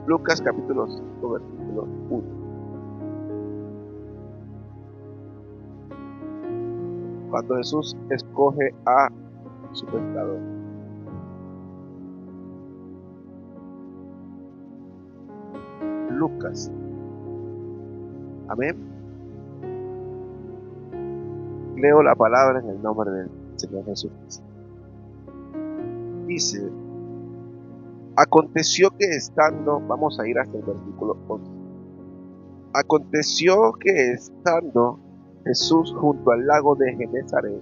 Lucas capítulo 5, versículo 1. Cuando Jesús escoge a su pescador. Lucas. Amén. Leo la palabra en el nombre del Señor Jesús. Dice: aconteció que estando, vamos a ir hasta el versículo 11. Aconteció que estando Jesús junto al lago de Genesaret,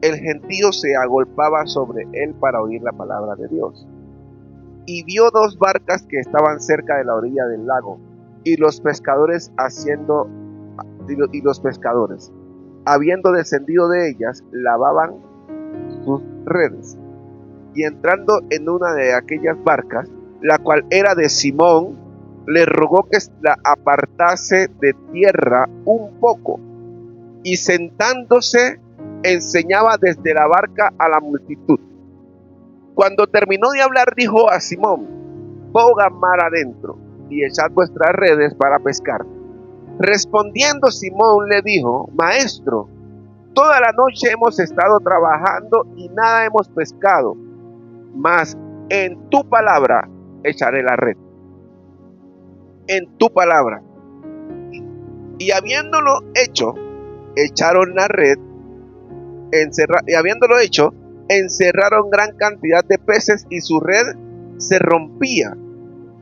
el gentío se agolpaba sobre él para oír la palabra de Dios. Y vio dos barcas que estaban cerca de la orilla del lago, y los pescadores habiendo descendido de ellas, lavaban sus redes. Y entrando en una de aquellas barcas, la cual era de Simón, le rogó que la apartase de tierra un poco, y sentándose enseñaba desde la barca a la multitud. Cuando terminó de hablar, dijo a Simón: boga mar adentro y echad vuestras redes para pescar. Respondiendo Simón le dijo: Maestro, toda la noche hemos estado trabajando y nada hemos pescado, mas en tu palabra echaré la red. En tu palabra. Y habiéndolo hecho, echaron la red, encerraron gran cantidad de peces y su red se rompía.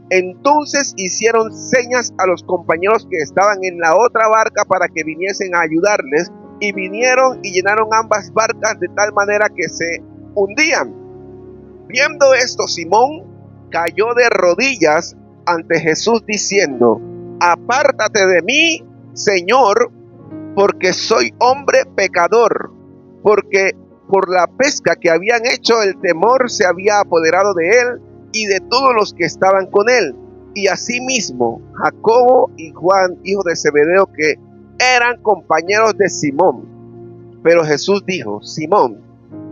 Entonces hicieron señas a los compañeros que estaban en la otra barca para que viniesen a ayudarles, y vinieron y llenaron ambas barcas de tal manera que se hundían. Viendo esto, Simón cayó de rodillas ante Jesús diciendo: apártate de mí, Señor, porque soy hombre pecador. Porque por la pesca que habían hecho, el temor se había apoderado de él y de todos los que estaban con él, y asimismo Jacobo y Juan, hijo de Zebedeo, que eran compañeros de Simón. Pero Jesús dijo: Simón,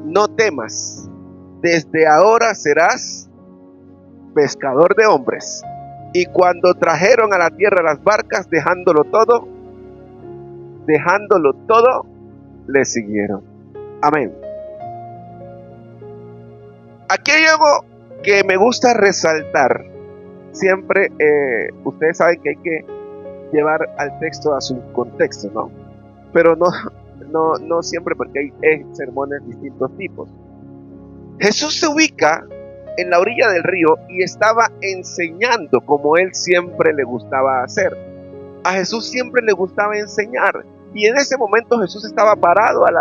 no temas, desde ahora serás pescador de hombres. Y cuando trajeron a la tierra las barcas, dejándolo todo, le siguieron. Amén. Aquí hay algo que me gusta resaltar. Siempre, ustedes saben que hay que llevar al texto a su contexto, ¿no? Pero no siempre, porque hay sermones de distintos tipos. Jesús se ubica en la orilla del río y estaba enseñando, como él siempre le gustaba hacer. A Jesús siempre le gustaba enseñar. Y en ese momento Jesús estaba sentado a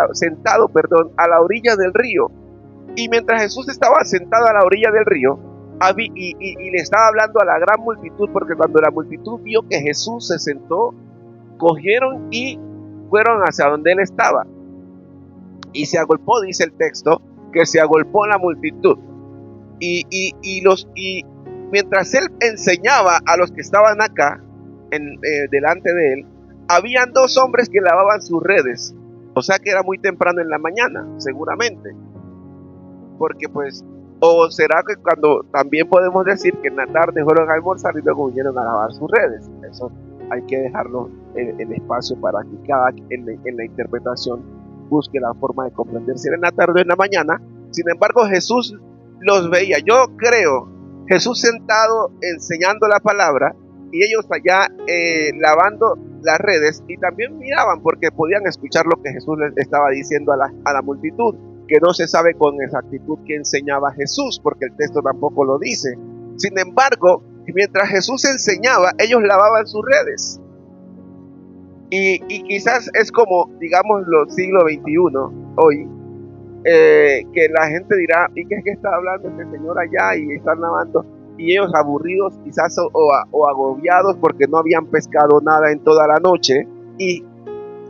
la orilla del río. Y mientras Jesús estaba sentado a la orilla del río, y le estaba hablando a la gran multitud, porque cuando la multitud vio que Jesús se sentó, cogieron y fueron hacia donde él estaba. Y se agolpó, dice el texto, que se agolpó la multitud. Y mientras él enseñaba a los que estaban acá, delante de él, habían dos hombres que lavaban sus redes. O sea que era muy temprano en la mañana, seguramente. Porque pues, o será que cuando también podemos decir que en la tarde fueron a almorzar y luego vinieron a lavar sus redes. Eso hay que dejarlo el espacio para que cada en la interpretación busque la forma de comprender si era en la tarde o en la mañana. Sin embargo, Jesús los veía. Yo creo, Jesús sentado enseñando la palabra y ellos allá lavando las redes, y también miraban porque podían escuchar lo que Jesús les estaba diciendo a la multitud, que no se sabe con exactitud qué enseñaba Jesús, porque el texto tampoco lo dice. Sin embargo, mientras Jesús enseñaba, ellos lavaban sus redes. Y quizás es como, digamos, los siglo XXI, hoy, que la gente dirá: ¿y qué es que está hablando este señor allá? Y están lavando. Y ellos aburridos quizás o agobiados porque no habían pescado nada en toda la noche. Y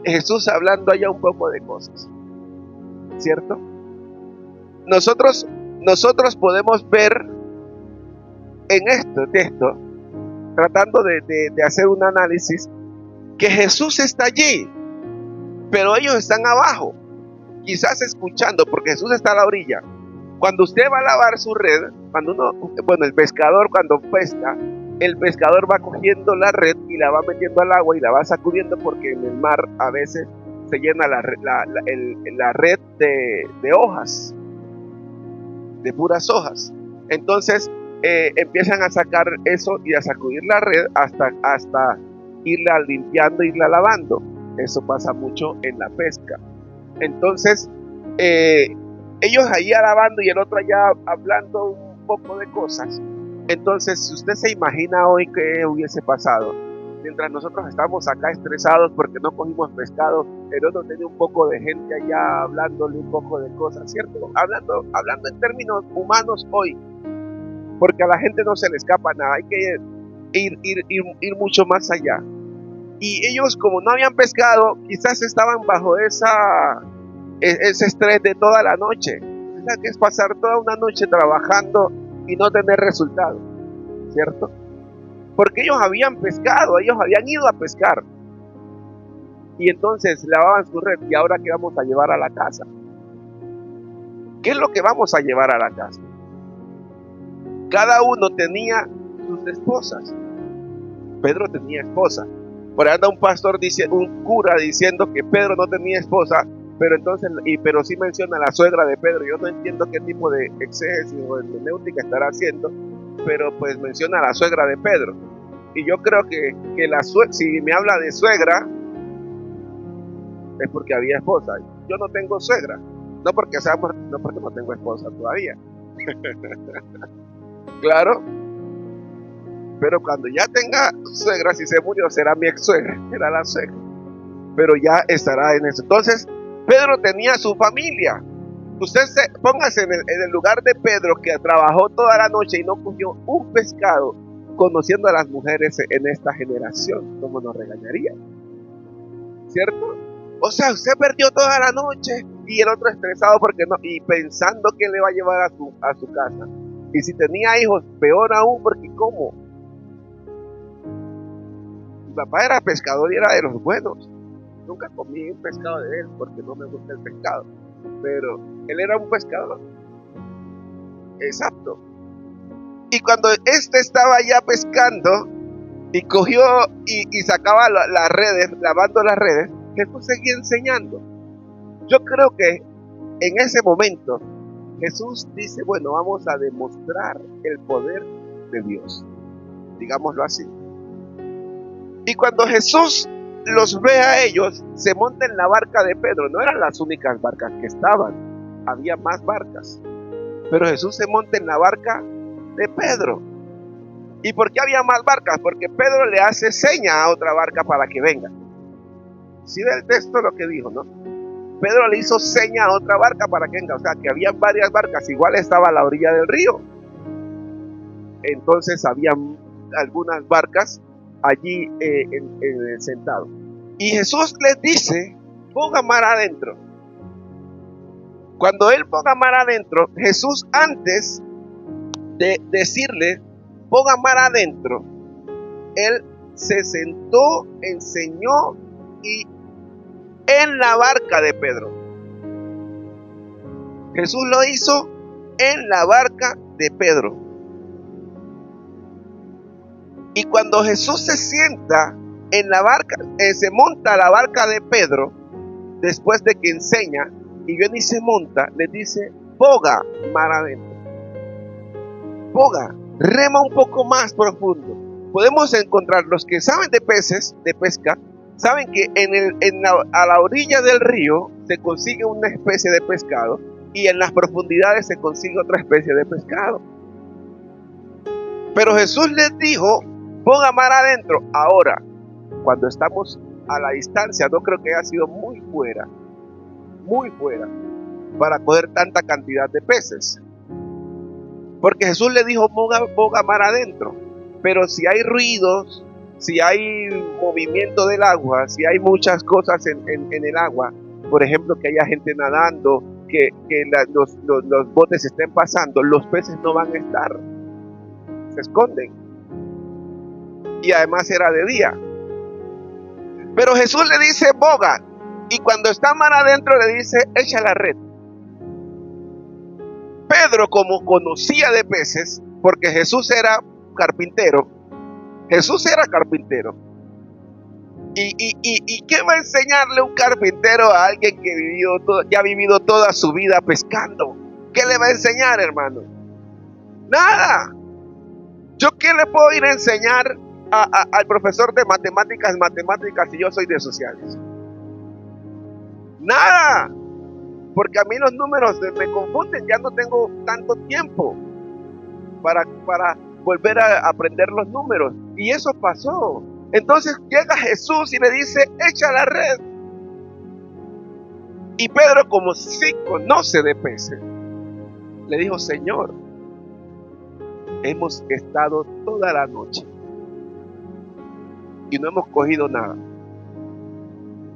Jesús hablando allá un poco de cosas. ¿Cierto? Nosotros podemos ver en este texto, tratando de hacer un análisis, que Jesús está allí, pero ellos están abajo, quizás escuchando, porque Jesús está a la orilla, Cuando usted va a lavar su red, el pescador cuando pesca, el pescador va cogiendo la red y la va metiendo al agua y la va sacudiendo, porque en el mar a veces se llena la red de hojas, de puras hojas. Entonces empiezan a sacar eso y a sacudir la red hasta irla limpiando, irla lavando. Eso pasa mucho en la pesca. Entonces ellos allí lavando y el otro allá hablando un poco de cosas. Entonces, si usted se imagina hoy qué hubiese pasado, mientras nosotros estamos acá estresados porque no cogimos pescado, el otro tiene un poco de gente allá hablándole un poco de cosas, ¿cierto? Hablando en términos humanos hoy, porque a la gente no se le escapa nada, hay que ir mucho más allá. Y ellos, como no habían pescado, quizás estaban bajo ese estrés de toda la noche. O sea, que es pasar toda una noche trabajando y no tener resultado, ¿cierto? Porque ellos habían pescado, ellos habían ido a pescar. Y entonces lavaban su red. ¿Y ahora qué vamos a llevar a la casa? ¿Qué es lo que vamos a llevar a la casa? Cada uno tenía sus esposas. Pedro tenía esposa. Por ahí anda un pastor, un cura diciendo que Pedro no tenía esposa, pero sí menciona a la suegra de Pedro. Yo no entiendo qué tipo de exégesis o hermenéutica estará haciendo, pero pues menciona a la suegra de Pedro. Y yo creo que si me habla de suegra, es porque había esposa. Yo no tengo suegra, no porque no tengo esposa todavía. Claro, pero cuando ya tenga suegra, si se murió, será mi ex suegra, será la suegra, pero ya estará en eso. Entonces, Pedro tenía su familia. Usted póngase en el lugar de Pedro, que trabajó toda la noche y no cogió un pescado, conociendo a las mujeres en esta generación, ¿cómo nos regañaría? ¿Cierto? O sea, usted perdió toda la noche y el otro estresado y pensando que le va a llevar a su casa. Y si tenía hijos, peor aún, porque ¿cómo? Mi papá era pescador y era de los buenos. Nunca comí un pescado de él porque no me gusta el pescado, pero él era un pescador. Exacto. Y cuando estaba ya pescando y cogió y sacaba las redes, lavando las redes, Jesús seguía enseñando. Yo creo que en ese momento Jesús dice, bueno, vamos a demostrar el poder de Dios, digámoslo así. Y cuando Jesús los ve a ellos, se monta en la barca de Pedro. No eran las únicas barcas que estaban, había más barcas, pero Jesús se monta en la barca de Pedro. ¿Y por qué había más barcas? Porque Pedro le hace seña a otra barca para que venga. ¿Sí ve el texto lo que dijo, no? Pedro le hizo seña a otra barca para que venga. O sea, que había varias barcas. Igual estaba a la orilla del río. Entonces había algunas barcas allí sentado. Y Jesús les dice, ponga mar adentro. Cuando él ponga mar adentro, Jesús, antes de decirle ponga mar adentro, él se sentó, enseñó y en la barca de Pedro. Jesús lo hizo en la barca de Pedro. Y cuando Jesús se sienta en la barca, se monta a la barca de Pedro, después de que enseña, y viene y se monta, le dice, boga mar adentro. Boga, rema un poco más profundo. Podemos encontrar, los que saben de peces, de pesca, saben que a la orilla del río se consigue una especie de pescado y en las profundidades se consigue otra especie de pescado. Pero Jesús les dijo, ponga mar adentro. Ahora, cuando estamos a la distancia, no creo que haya sido muy fuera, para coger tanta cantidad de peces. Porque Jesús le dijo, ponga mar adentro. Pero si hay ruidos, si hay movimiento del agua, si hay muchas cosas en el agua, por ejemplo, que haya gente nadando, que los botes estén pasando, los peces no van a estar, se esconden. Y además era de día. Pero Jesús le dice, boga, y cuando está mar adentro le dice, echa la red. Pedro, como conocía de peces, porque Jesús era carpintero, ¿Y qué va a enseñarle un carpintero a alguien que ya ha vivido toda su vida pescando? ¿Qué le va a enseñar, hermano? Nada. ¿Yo qué le puedo ir a enseñar al profesor de matemáticas si yo soy de sociales? Nada. Porque a mí los números me confunden, ya no tengo tanto tiempo para volver a aprender los números. Y eso pasó. Entonces llega Jesús y le dice, echa la red. Y Pedro, como sí conoce de peces, le dijo, Señor, hemos estado toda la noche y no hemos cogido nada.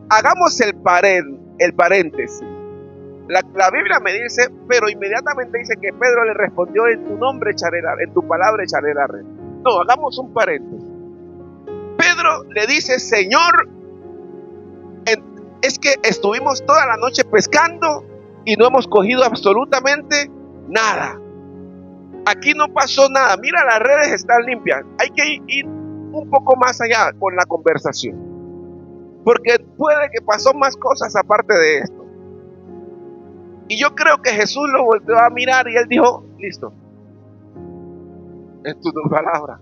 Hagamos el paréntesis. La Biblia me dice, pero inmediatamente dice que Pedro le respondió, en tu nombre echaré la red, en tu palabra echaré la red. No, hagamos un paréntesis. Pedro le dice, Señor, es que estuvimos toda la noche pescando y no hemos cogido absolutamente nada. Aquí no pasó nada. Mira, las redes están limpias. Hay que ir un poco más allá con la conversación, porque puede que pasó más cosas aparte de esto. Y yo creo que Jesús lo volvió a mirar y él dijo, listo, es tu palabra.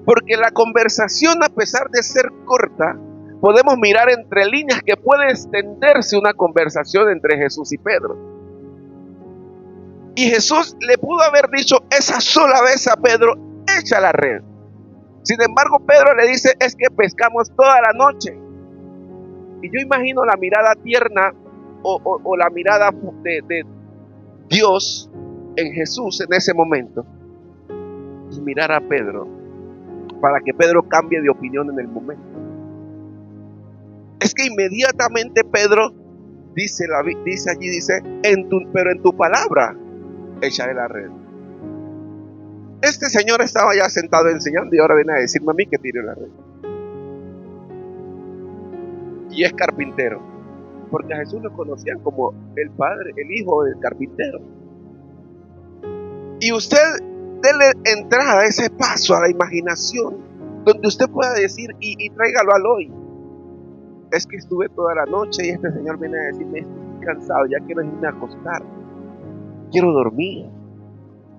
Porque la conversación, a pesar de ser corta, podemos mirar entre líneas que puede extenderse una conversación entre Jesús y Pedro. Y Jesús le pudo haber dicho esa sola vez a Pedro, echa la red. Sin embargo, Pedro le dice, es que pescamos toda la noche. Y yo imagino la mirada tierna o la mirada de Dios en Jesús en ese momento. Y mirar a Pedro, para que Pedro cambie de opinión en el momento. Es que inmediatamente Pedro dice allí, pero en tu palabra echaré la red. Este señor estaba ya sentado enseñando y ahora viene a decirme a mí que tire la red. Y es carpintero, porque a Jesús lo conocían como el padre, el hijo del carpintero. Y usted dele entrada a ese paso a la imaginación, donde usted pueda decir y tráigalo al hoy. Es que estuve toda la noche y este señor viene a decirme, estoy cansado, ya quiero irme a acostar, quiero dormir.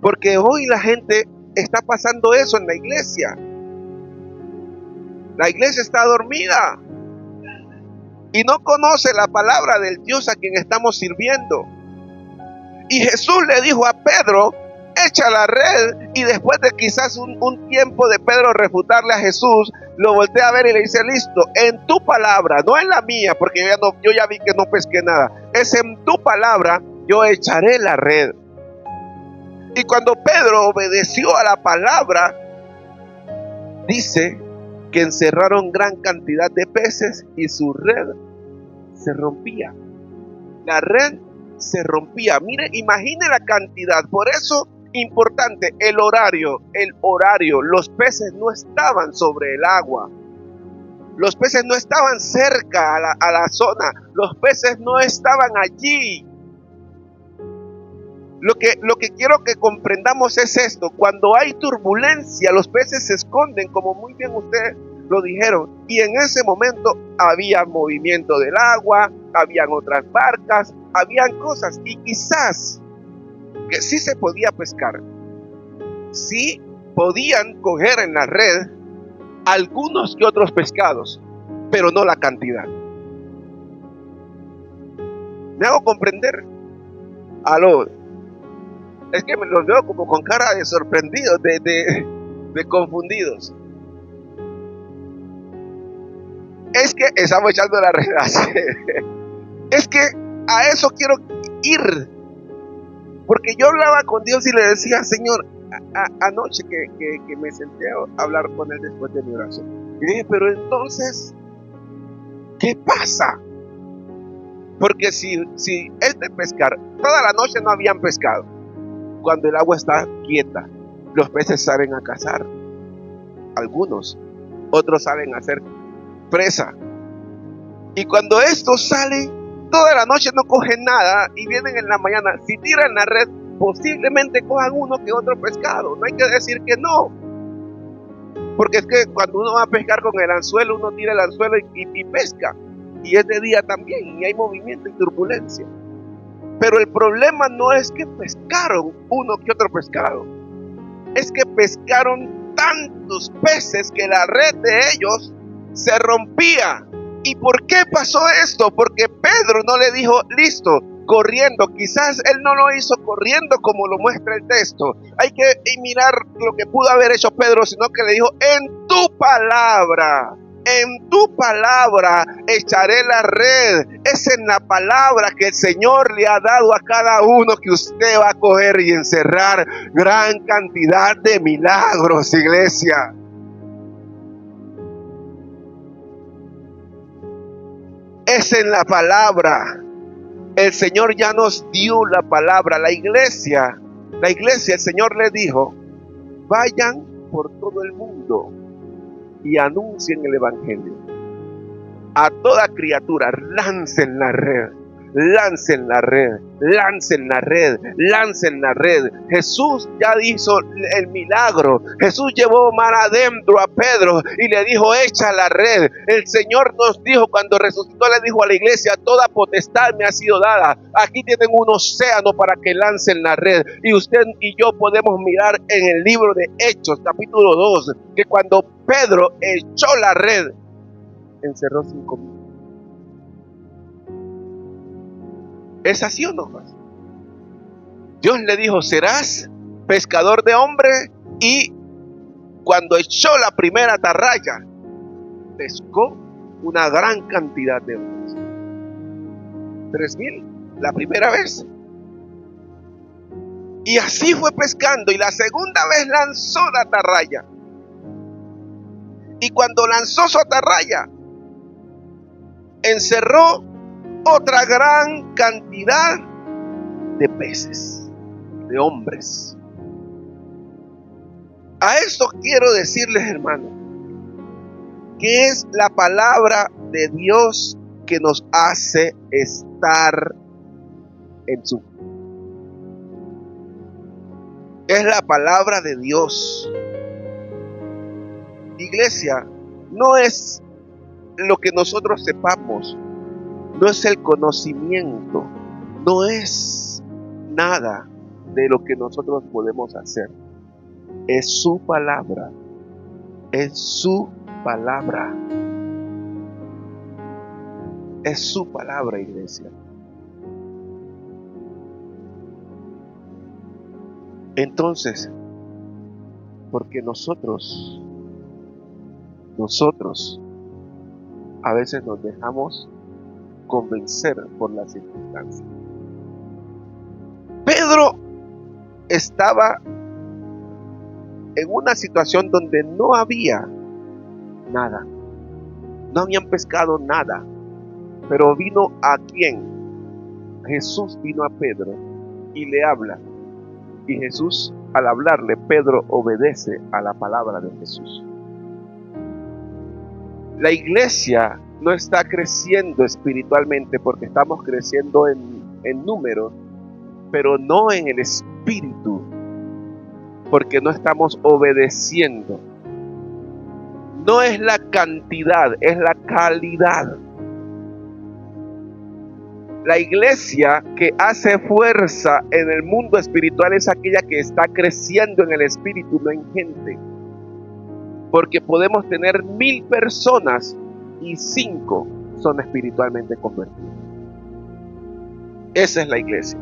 Porque hoy la gente está pasando eso en la iglesia. La iglesia está dormida y no conoce la palabra del Dios a quien estamos sirviendo. Y Jesús le dijo a Pedro, echa la red, y después de quizás un tiempo de Pedro refutarle a Jesús, lo voltea a ver y le dice, listo, en tu palabra, no en la mía, porque yo ya vi que no pesqué nada, es en tu palabra, yo echaré la red. Y cuando Pedro obedeció a la palabra, dice que encerraron gran cantidad de peces y su red se rompía. La red se rompía. Mire, imagine la cantidad. Por eso, importante, el horario. Los peces no estaban sobre el agua. Los peces no estaban cerca a la zona. Los peces no estaban allí. Lo que quiero que comprendamos es esto. Cuando hay turbulencia, los peces se esconden, como muy bien ustedes lo dijeron. Y en ese momento había movimiento del agua, habían otras barcas, habían cosas. Y quizás que sí se podía pescar. Sí podían coger en la red algunos que otros pescados, pero no la cantidad. ¿Me hago comprender? Aló. Es que me los veo como con cara de sorprendidos, de confundidos. Es que estamos echando la red. Es que a eso quiero ir. Porque yo hablaba con Dios y le decía, Señor, anoche que me senté a hablar con Él después de mi oración. Y dije, pero entonces, ¿qué pasa? Porque si es de pescar, toda la noche no habían pescado. Cuando el agua está quieta, los peces salen a cazar. Algunos, otros salen a hacer presa. Y cuando estos salen, toda la noche no cogen nada y vienen en la mañana, si tiran la red, posiblemente cojan uno que otro pescado. No hay que decir que no, porque es que cuando uno va a pescar con el anzuelo, uno tira el anzuelo y pesca, y es de día también, y hay movimiento y turbulencia. Pero el problema no es que pescaron uno que otro pescado, es que pescaron tantos peces que la red de ellos se rompía. ¿Y por qué pasó esto? Porque Pedro no le dijo, listo, corriendo. Quizás él no lo hizo corriendo como lo muestra el texto. Hay que mirar lo que pudo haber hecho Pedro, sino que le dijo, en tu palabra echaré la red. Es en la palabra que el Señor le ha dado a cada uno que usted va a coger y encerrar gran cantidad de milagros, iglesia. Es en la palabra. El Señor ya nos dio la palabra. La iglesia, el Señor le dijo, vayan por todo el mundo y anuncien el evangelio a toda criatura. Lancen la red, lancen la red, lancen la red, lancen la red. Jesús ya hizo el milagro. Jesús llevó mar adentro a Pedro y le dijo, echa la red. El Señor nos dijo cuando resucitó, le dijo a la iglesia, toda potestad me ha sido dada. Aquí tienen un océano para que lancen la red. Y usted y yo podemos mirar en el libro de Hechos, capítulo 2, que cuando Pedro echó la red, encerró 5,000. ¿Es así o no? Dios le dijo, serás pescador de hombres, y cuando echó la primera atarraya, pescó una gran cantidad de hombres. 3,000 la primera vez. Y así fue pescando, y la segunda vez lanzó la atarraya. Y cuando lanzó su atarraya, encerró otra gran cantidad de peces, de hombres. A esto quiero decirles, hermanos, que es la palabra de Dios que nos hace estar en su. Es la palabra de Dios. Iglesia, no es lo que nosotros sepamos, no es el conocimiento, no es nada de lo que nosotros podemos hacer. Es su palabra, es su palabra, es su palabra, iglesia. Entonces, porque nosotros a veces nos dejamos convencer por las circunstancias. Pedro estaba en una situación donde no había nada, no habían pescado nada, pero vino a quién? Jesús vino a Pedro y le habla, y Jesús, al hablarle, Pedro obedece a la palabra de Jesús. La iglesia no está creciendo espiritualmente porque estamos creciendo en números, pero no en el espíritu, porque no estamos obedeciendo. No es la cantidad, es la calidad. La iglesia que hace fuerza en el mundo espiritual es aquella que está creciendo en el espíritu, no en gente. Porque podemos tener 1,000 personas y 5 son espiritualmente convertidos. Esa es la iglesia.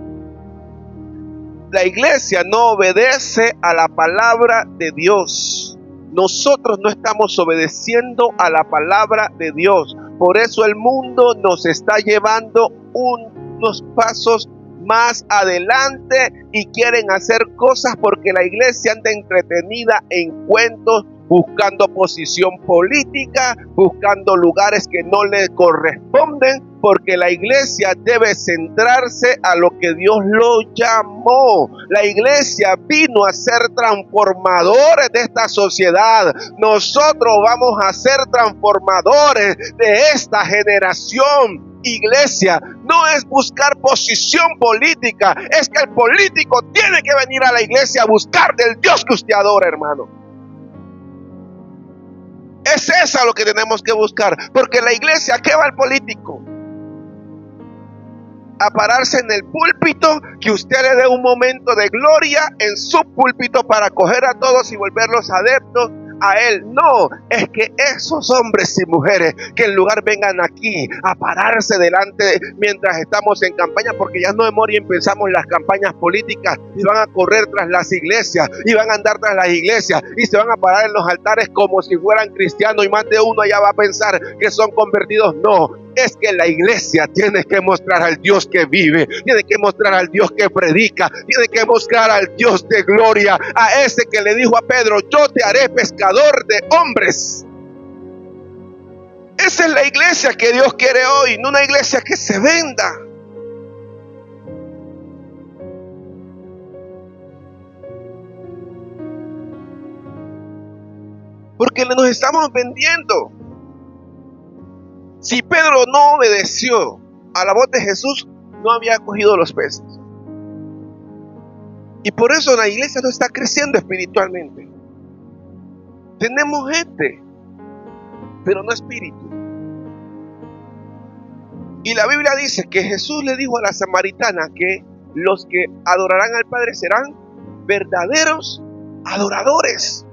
La iglesia no obedece a la palabra de Dios. Nosotros no estamos obedeciendo a la palabra de Dios. Por eso el mundo nos está llevando unos pasos más adelante y quieren hacer cosas porque la iglesia anda entretenida en cuentos buscando posición política, buscando lugares que no le corresponden, porque la iglesia debe centrarse a lo que Dios lo llamó. La iglesia vino a ser transformadores de esta sociedad. Nosotros vamos a ser transformadores de esta generación. Iglesia no es buscar posición política, es que el político tiene que venir a la iglesia a buscar del Dios que usted adora, hermano. Es eso lo que tenemos que buscar, porque la iglesia, ¿a qué va el político? A pararse en el púlpito, que usted le dé un momento de gloria en su púlpito para coger a todos y volverlos adeptos a él. No, es que esos hombres y mujeres que en lugar vengan aquí a pararse delante mientras estamos en campaña, porque ya no de memoria empezamos las campañas políticas y van a correr tras las iglesias y van a andar tras las iglesias y se van a parar en los altares como si fueran cristianos, y más de uno allá va a pensar que son convertidos. No, es que la iglesia tiene que mostrar al Dios que vive, tiene que mostrar al Dios que predica, tiene que mostrar al Dios de gloria, a ese que le dijo a Pedro: yo te haré pescador de hombres. Esa es la iglesia que Dios quiere hoy, no una iglesia que se venda. Porque nos estamos vendiendo. Si Pedro no obedeció a la voz de Jesús, no había cogido los peces. Y por eso la iglesia no está creciendo espiritualmente. Tenemos gente, pero no espíritu. Y la Biblia dice que Jesús le dijo a la samaritana que los que adorarán al Padre serán verdaderos adoradores.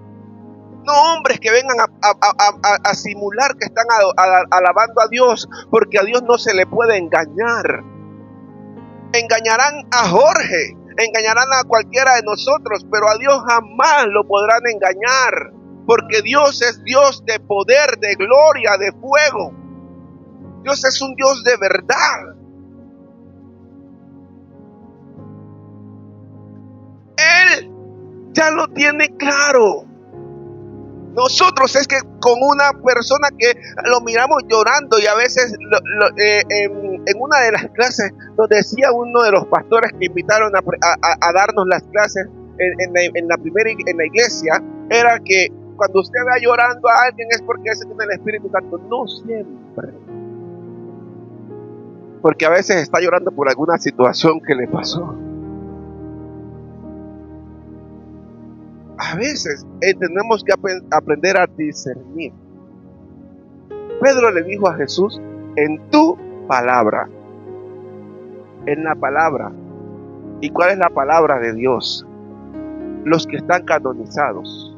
No hombres que vengan a simular que están alabando a Dios, porque a Dios no se le puede engañar. Engañarán a Jorge, engañarán a cualquiera de nosotros, pero a Dios jamás lo podrán engañar, porque Dios es Dios de poder, de gloria, de fuego. Dios es un Dios de verdad. Él ya lo tiene claro. Nosotros es que con una persona que lo miramos llorando, y a veces en una de las clases nos decía uno de los pastores que invitaron a darnos las clases en la iglesia, era que cuando usted va llorando a alguien es porque ese tiene el Espíritu Santo. No siempre, porque a veces está llorando por alguna situación que le pasó. A veces tenemos que aprender a discernir. Pedro le dijo a Jesús: en tu palabra, en la palabra. ¿Y cuál es la palabra de Dios? Los que están canonizados.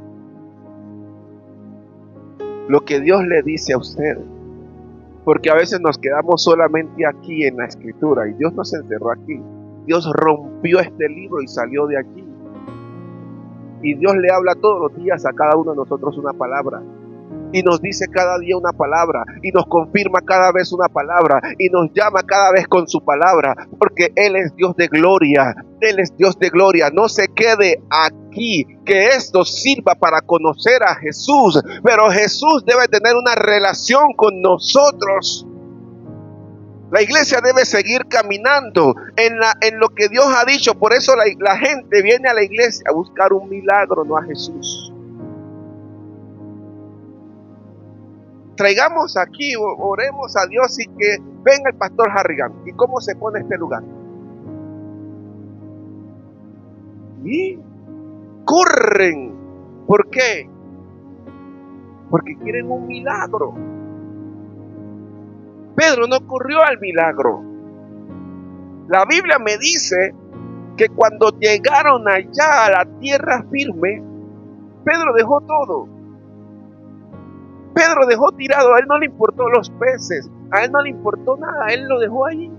Lo que Dios le dice a usted. Porque a veces nos quedamos solamente aquí en la escritura, y Dios no se encerró aquí. Dios rompió este libro y salió de aquí. Y Dios le habla todos los días a cada uno de nosotros una palabra. Y nos dice cada día una palabra. Y nos confirma cada vez una palabra. Y nos llama cada vez con su palabra. Porque Él es Dios de gloria. Él es Dios de gloria. No se quede aquí. Que esto sirva para conocer a Jesús. Pero Jesús debe tener una relación con nosotros. La iglesia debe seguir caminando en lo que Dios ha dicho. Por eso la gente viene a la iglesia a buscar un milagro, no a Jesús. Traigamos aquí, oremos a Dios y que venga el pastor Harrigan. ¿Y cómo se pone este lugar? Y corren. ¿Por qué? Porque quieren un milagro. Pedro no corrió al milagro. La Biblia me dice que cuando llegaron allá a la tierra firme, Pedro dejó todo. Pedro dejó tirado, a él no le importó los peces, a él no le importó nada, él lo dejó ahí.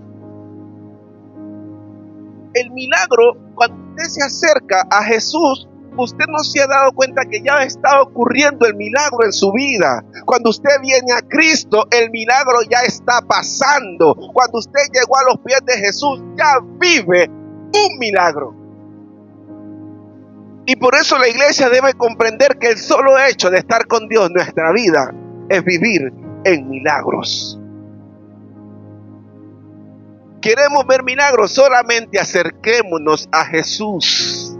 El milagro, cuando usted se acerca a Jesús, usted no se ha dado cuenta que ya está ocurriendo el milagro en su vida. Cuando usted viene a Cristo, el milagro ya está pasando. Cuando usted llegó a los pies de Jesús, ya vive un milagro. Y por eso la iglesia debe comprender que el solo hecho de estar con Dios en nuestra vida es vivir en milagros. ¿Queremos ver milagros? Solamente acerquémonos a Jesús.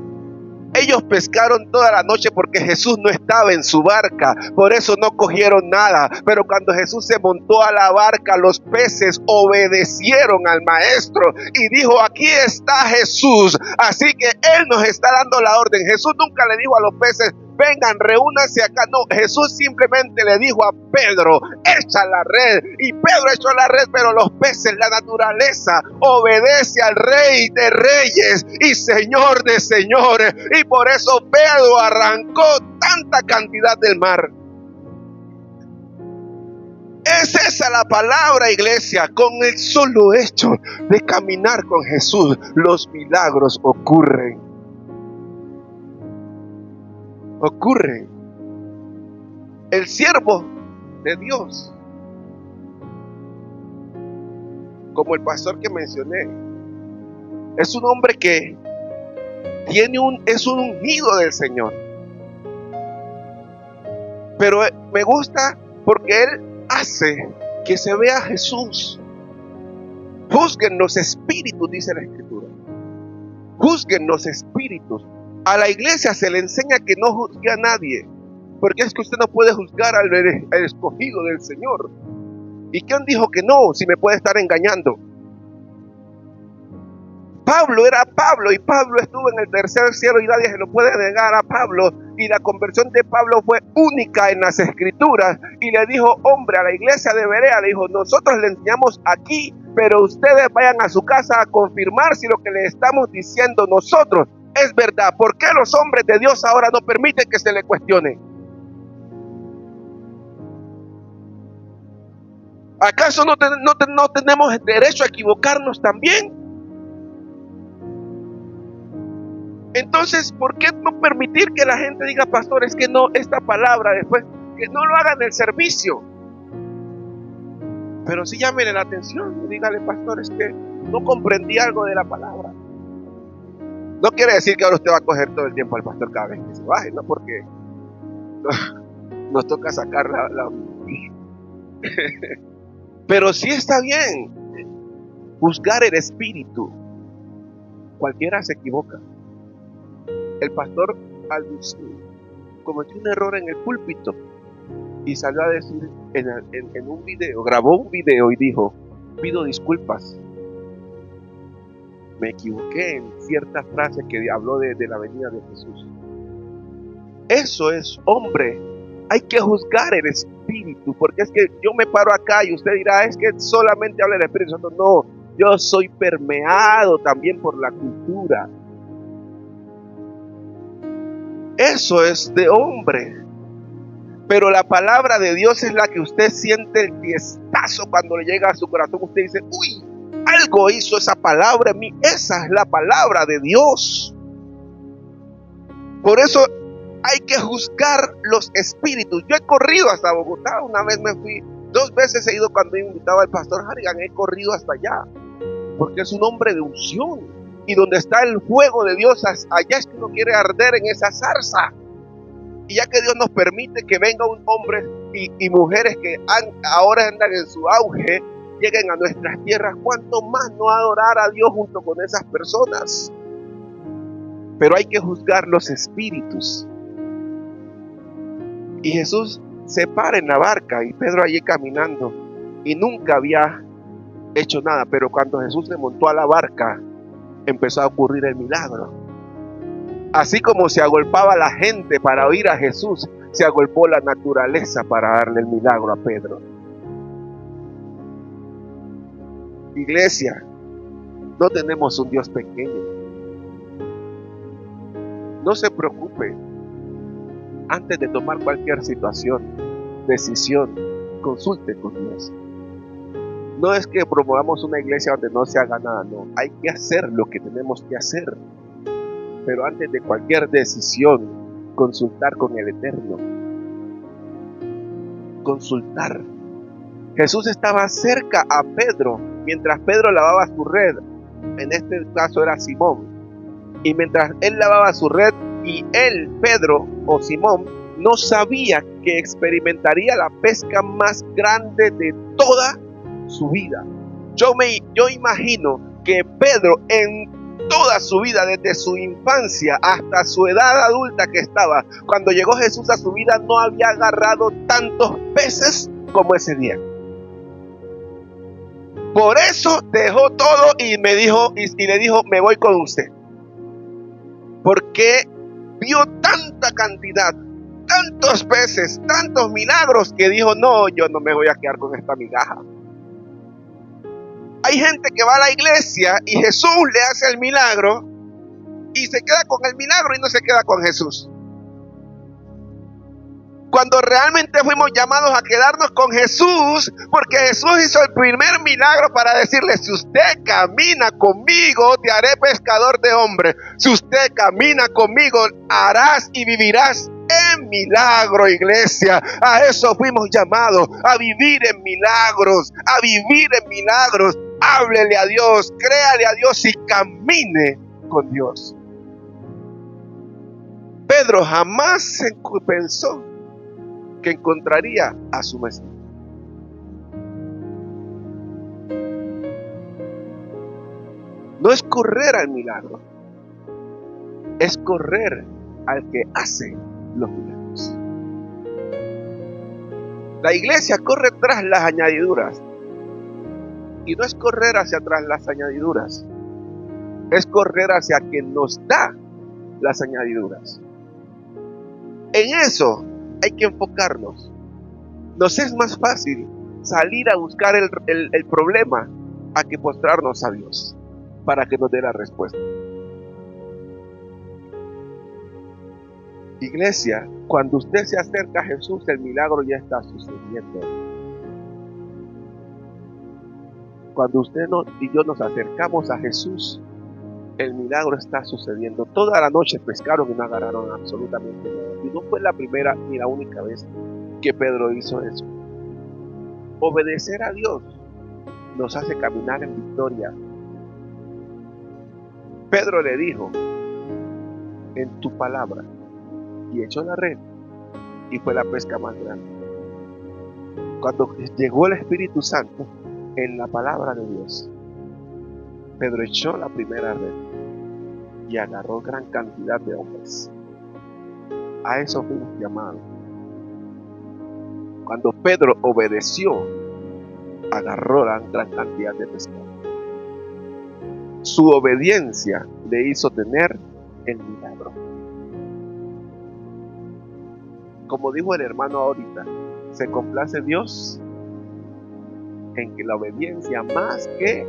Ellos pescaron toda la noche porque Jesús no estaba en su barca, por eso no cogieron nada. Pero cuando Jesús se montó a la barca, los peces obedecieron al maestro y dijo: aquí está Jesús. Así que Él nos está dando la orden. Jesús nunca le dijo a los peces: vengan, reúnanse acá. No, Jesús simplemente le dijo a Pedro: echa la red. Y Pedro echó la red, pero los peces, la naturaleza, obedece al Rey de Reyes y Señor de Señores. Y por eso Pedro arrancó tanta cantidad del mar. Es esa la palabra, iglesia. Con el solo hecho de caminar con Jesús, los milagros ocurren. El siervo de Dios, como el pastor que mencioné, es un hombre que es un ungido del Señor. Pero me gusta porque él hace que se vea a Jesús. Juzguen los espíritus, dice la Escritura. Juzguen los espíritus. A la iglesia se le enseña que no juzgue a nadie, porque es que usted no puede juzgar al escogido del Señor. ¿Y quién dijo que no? Si me puede estar engañando. Pablo era Pablo, y Pablo estuvo en el tercer cielo y nadie se lo puede negar a Pablo. Y la conversión de Pablo fue única en las Escrituras. Y le dijo: hombre, a la iglesia de Berea, le dijo: nosotros le enseñamos aquí, pero ustedes vayan a su casa a confirmar si lo que le estamos diciendo nosotros es verdad. ¿Por qué los hombres de Dios ahora no permiten que se le cuestione? ¿Acaso no tenemos derecho a equivocarnos también? Entonces, ¿por qué no permitir que la gente diga: pastor, es que no, esta palabra después, que no lo hagan en el servicio? Pero sí llámenle la atención y dígale: pastor, es que no comprendí algo de la palabra. No quiere decir que ahora usted va a coger todo el tiempo al pastor cada vez que se baje, ¿no? Porque nos toca sacar la... Pero sí está bien juzgar el espíritu. Cualquiera se equivoca. El pastor Alducin cometió un error en el púlpito y salió a decir en un video, grabó un video y dijo: pido disculpas, me equivoqué en cierta frase que habló de la venida de Jesús. Eso es, hombre, hay que juzgar el espíritu, porque es que yo me paro acá y usted dirá: es que solamente habla del Espíritu Santo. No, yo soy permeado también por la cultura. Eso es de hombre. Pero la palabra de Dios es la que usted siente el tiestazo cuando le llega a su corazón. Usted dice: uy, algo hizo esa palabra en mí. Esa es la palabra de Dios. Por eso hay que juzgar los espíritus. Yo he corrido hasta Bogotá. Una vez me fui, 2 veces he ido cuando he invitado al pastor Harrigan. He corrido hasta allá, porque es un hombre de unción. Y donde está el fuego de Dios, allá es que uno quiere arder en esa zarza. Y ya que Dios nos permite que venga un hombre y mujeres que ahora andan en su auge, lleguen a nuestras tierras, ¿cuánto más no adorar a Dios junto con esas personas? Pero hay que juzgar los espíritus. Y Jesús se para en la barca y Pedro allí caminando, y nunca había hecho nada, pero cuando Jesús se montó a la barca, empezó a ocurrir el milagro. Así como se agolpaba la gente para oír a Jesús, se agolpó la naturaleza para darle el milagro a Pedro. Iglesia, no tenemos un Dios pequeño. No se preocupe. Antes de tomar cualquier decisión, consulte con Dios. No es que promovamos una iglesia donde no se haga nada, no. Hay que hacer lo que tenemos que hacer. Pero antes de cualquier decisión, consultar con el Eterno. Consultar. Jesús estaba cerca a Pedro mientras Pedro lavaba su red. En este caso era Simón. Y mientras él lavaba su red, Y él, Pedro o Simón, no sabía que experimentaría la pesca más grande de toda su vida. Yo imagino que Pedro en toda su vida, desde su infancia hasta su edad adulta que estaba, cuando llegó Jesús a su vida, no había agarrado tantos peces como ese día. Por eso dejó todo y le dijo, me voy con usted. Porque vio tanta cantidad, tantos peces, tantos milagros, que dijo, no, yo no me voy a quedar con esta migaja. Hay gente que va a la iglesia y Jesús le hace el milagro y se queda con el milagro y no se queda con Jesús. Cuando realmente fuimos llamados a quedarnos con Jesús, porque Jesús hizo el primer milagro para decirle, si usted camina conmigo, te haré pescador de hombres. Si usted camina conmigo, harás y vivirás en milagro, iglesia. A eso fuimos llamados, a vivir en milagros, a vivir en milagros. Háblele a Dios, créale a Dios y camine con Dios. Pedro jamás pensó que encontraría a su Mesías. No es correr al milagro, es correr al que hace los milagros. La iglesia corre tras las añadiduras, y no es correr hacia atrás las añadiduras, es correr hacia quien nos da las añadiduras. En eso hay que enfocarnos. Nos es más fácil salir a buscar el problema a que postrarnos a Dios para que nos dé la respuesta. Iglesia, cuando usted se acerca a Jesús, el milagro ya está sucediendo. Cuando usted y yo nos acercamos a Jesús, el milagro está sucediendo. Toda la noche pescaron y no agarraron absolutamente nada. Y no fue la primera ni la única vez que Pedro hizo eso. Obedecer a Dios nos hace caminar en victoria. Pedro le dijo, en tu palabra, y echó la red, y fue la pesca más grande. Cuando llegó el Espíritu Santo, en la palabra de Dios, Pedro echó la primera red y agarró gran cantidad de hombres. A eso fuimos llamados. Cuando Pedro obedeció, agarró gran cantidad de pescado. Su obediencia le hizo tener el milagro. Como dijo el hermano ahorita, se complace Dios en que la obediencia más que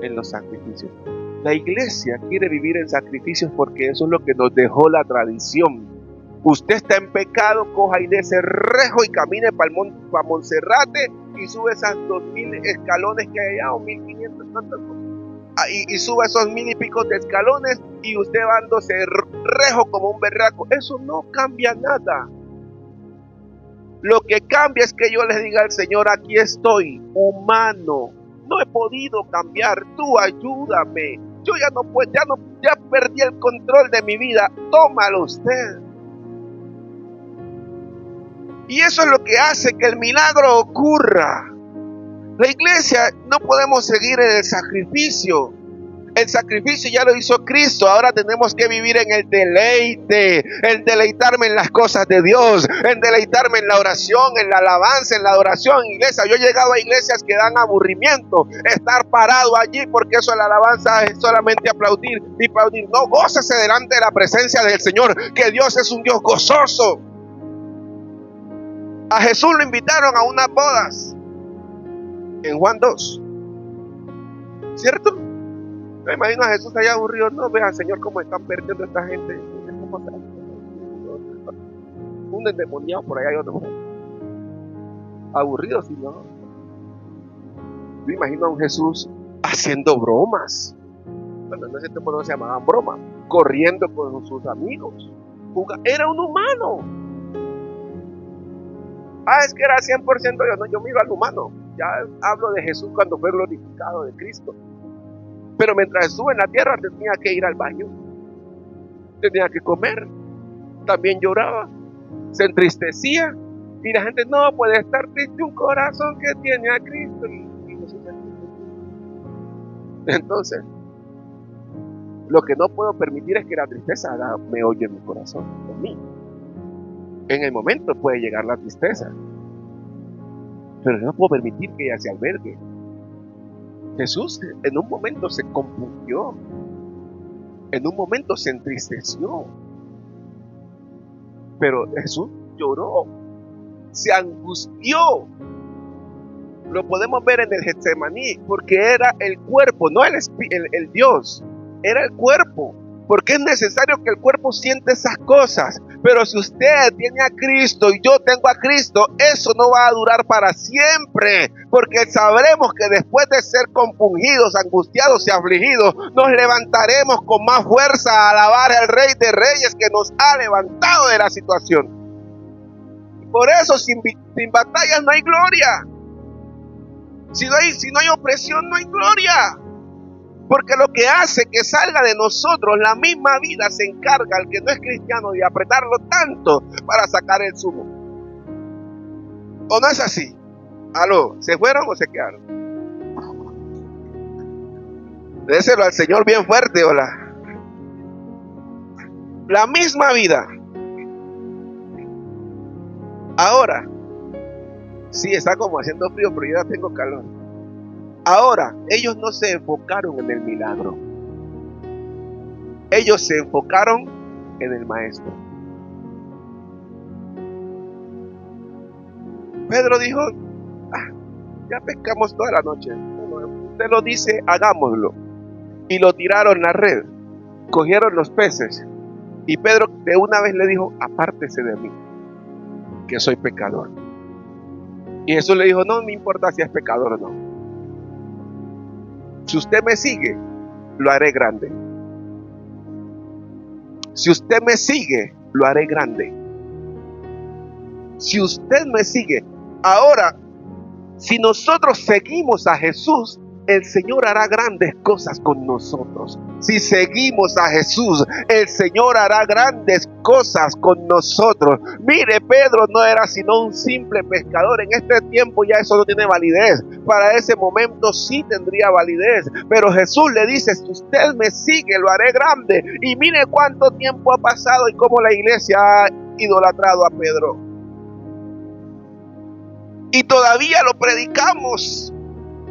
en los sacrificios. La iglesia quiere vivir en sacrificios porque eso es lo que nos dejó la tradición. Usted está en pecado, coja y de ese rejo y camine para Monserrate y sube esas 2000 escalones que hay allá, o 1500, tantas cosas. Y sube esos 1000 y pico de escalones y usted va dándose rejo como un berraco. Eso no cambia nada. Lo que cambia es que yo les diga al Señor, aquí estoy, humano. No he podido cambiar, tú ayúdame. Yo ya no puedo, ya perdí el control de mi vida. Tómalo usted. Y eso es lo que hace que el milagro ocurra. La iglesia no podemos seguir en el sacrificio. El sacrificio ya lo hizo Cristo. Ahora tenemos que vivir en el deleite, el deleitarme en las cosas de Dios, el deleitarme en la oración, en la alabanza, en la adoración. Iglesia, yo he llegado a iglesias que dan aburrimiento estar parado allí, porque eso, la alabanza es solamente aplaudir y aplaudir. No, gócese delante de la presencia del Señor, que Dios es un Dios gozoso. A Jesús lo invitaron a unas bodas en Juan 2, ¿cierto? Me imagino a Jesús allá aburrido. No, vean, Señor, cómo están perdiendo esta gente. Un endemoniado por allá y otro. Aburrido, si no. Me imagino a un Jesús haciendo bromas. Bueno, en ese tiempo no se llamaban bromas. Corriendo con sus amigos. Era un humano. Es que era 100% Dios. No, yo me iba al humano. Ya hablo de Jesús cuando fue glorificado de Cristo. Pero mientras estuvo en la tierra tenía que ir al baño. tenía que comer, también lloraba, se entristecía. Y la gente, no puede estar triste un corazón que tiene a Cristo. Y Jesús es triste. Entonces, lo que no puedo permitir es que la tristeza me oye en mi corazón, en mí. En el momento puede llegar la tristeza, pero no puedo permitir que ella se albergue. Jesús en un momento se compungió, en un momento se entristeció, pero Jesús lloró, se angustió. Lo podemos ver en el Getsemaní, porque era el cuerpo, no el Dios, era el cuerpo. Porque es necesario que el cuerpo siente esas cosas. Pero si usted tiene a Cristo y yo tengo a Cristo, eso no va a durar para siempre. Porque sabremos que después de ser compungidos, angustiados y afligidos, nos levantaremos con más fuerza a alabar al Rey de Reyes que nos ha levantado de la situación. Por eso sin batallas no hay gloria. Si no hay opresión, no hay gloria. Porque lo que hace que salga de nosotros, la misma vida se encarga, al que no es cristiano, de apretarlo tanto para sacar el zumo. ¿O no es así? ¿Aló? ¿Se fueron o se quedaron? Déselo al Señor bien fuerte, hola. La misma vida. Ahora, sí, está como haciendo frío, pero yo ya tengo calor. Ahora, ellos no se enfocaron en el milagro. Ellos se enfocaron en el maestro. Pedro dijo, ya pescamos toda la noche. Usted lo dice, hagámoslo. Y lo tiraron la red. Cogieron los peces. Y Pedro de una vez le dijo, apártese de mí, que soy pecador. Y Jesús le dijo, no me importa si es pecador o no. Si usted me sigue, lo haré grande. Si usted me sigue, lo haré grande. Si usted me sigue. Ahora, si nosotros seguimos a Jesús, el Señor hará grandes cosas con nosotros. Si seguimos a Jesús, el Señor hará grandes cosas con nosotros. Mire, Pedro no era sino un simple pescador. En este tiempo ya eso no tiene validez. Para ese momento sí tendría validez. Pero Jesús le dice, si usted me sigue, lo haré grande. Y mire cuánto tiempo ha pasado y cómo la iglesia ha idolatrado a Pedro. Y todavía lo predicamos.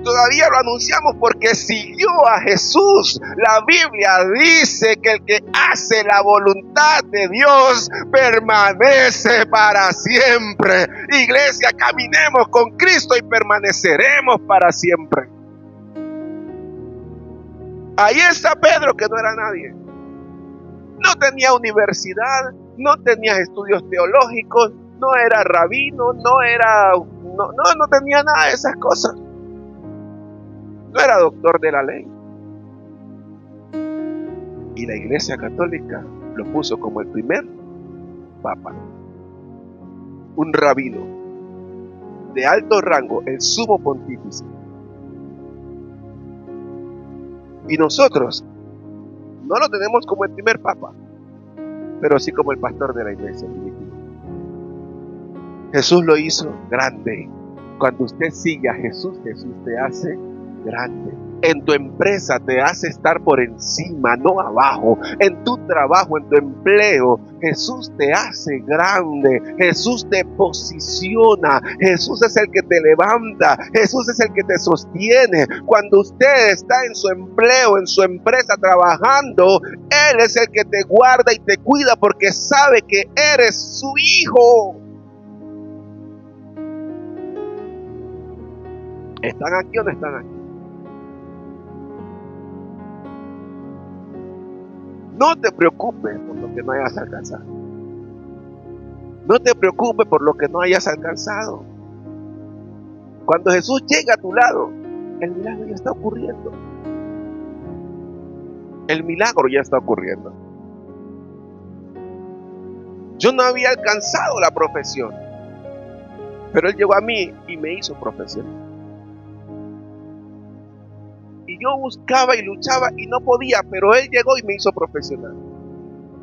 Todavía lo anunciamos porque siguió a Jesús. La Biblia dice que el que hace la voluntad de Dios permanece para siempre. Iglesia, caminemos con Cristo y permaneceremos para siempre. Ahí está Pedro, que no era nadie. No tenía universidad, no tenía estudios teológicos, no era rabino, no tenía nada de esas cosas. No era doctor de la ley. Y la Iglesia Católica lo puso como el primer papa. Un rabino de alto rango, el sumo pontífice. Y nosotros no lo tenemos como el primer papa, pero sí como el pastor de la iglesia. Jesús lo hizo grande. Cuando usted sigue a Jesús, Jesús te hace grande. En tu empresa te hace estar por encima, no abajo. En tu trabajo, en tu empleo, Jesús te hace grande. Jesús te posiciona. Jesús es el que te levanta. Jesús es el que te sostiene. Cuando usted está en su empleo, en su empresa trabajando, Él es el que te guarda y te cuida porque sabe que eres su hijo. ¿Están aquí o no están aquí? No te preocupes por lo que no hayas alcanzado. No te preocupes por lo que no hayas alcanzado. Cuando Jesús llega a tu lado, el milagro ya está ocurriendo. El milagro ya está ocurriendo. Yo no había alcanzado la profesión, pero Él llegó a mí y me hizo profesional. Y yo buscaba y luchaba y no podía, pero Él llegó y me hizo profesional.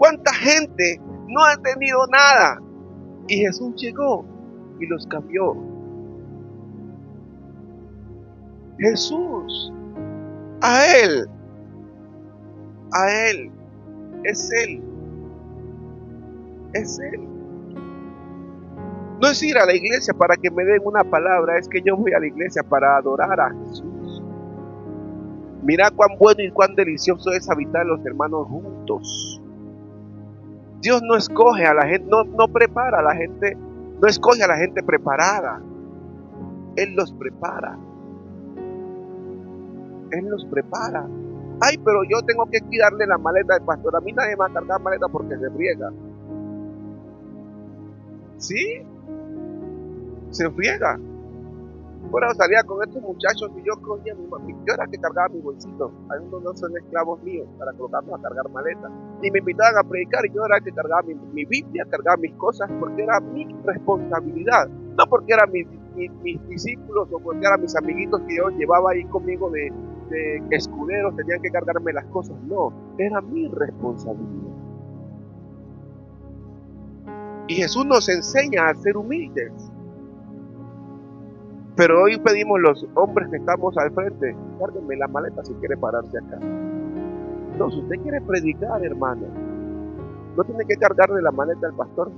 ¿Cuánta gente no ha tenido nada? Y Jesús llegó y los cambió. Jesús, a Él, es Él, es Él. No es ir a la iglesia para que me den una palabra, es que yo voy a la iglesia para adorar a Jesús. Mira cuán bueno y cuán delicioso es habitar los hermanos juntos. Dios no escoge a la gente, no prepara a la gente, no escoge a la gente preparada. Él los prepara. Él los prepara. Ay, pero yo tengo que cuidarle la maleta del pastor. A mí nadie me va a cargar maleta porque se friega. ¿Sí? Se friega. Bueno, salía con estos muchachos y yo cogía yo era que cargaba mi bolsito. Algunos no son esclavos míos para colocarnos a cargar maletas. Y me invitaban a predicar y yo era el que cargaba mi Biblia, cargaba mis cosas porque era mi responsabilidad. No porque eran mis discípulos o porque eran mis amiguitos que yo llevaba ahí conmigo de escuderos, tenían que cargarme las cosas. No, era mi responsabilidad. Y Jesús nos enseña a ser humildes. Pero hoy pedimos los hombres que estamos al frente, cárguenme la maleta si quiere pararse acá. No, si usted quiere predicar, hermano, no tiene que cargarle la maleta al pastor.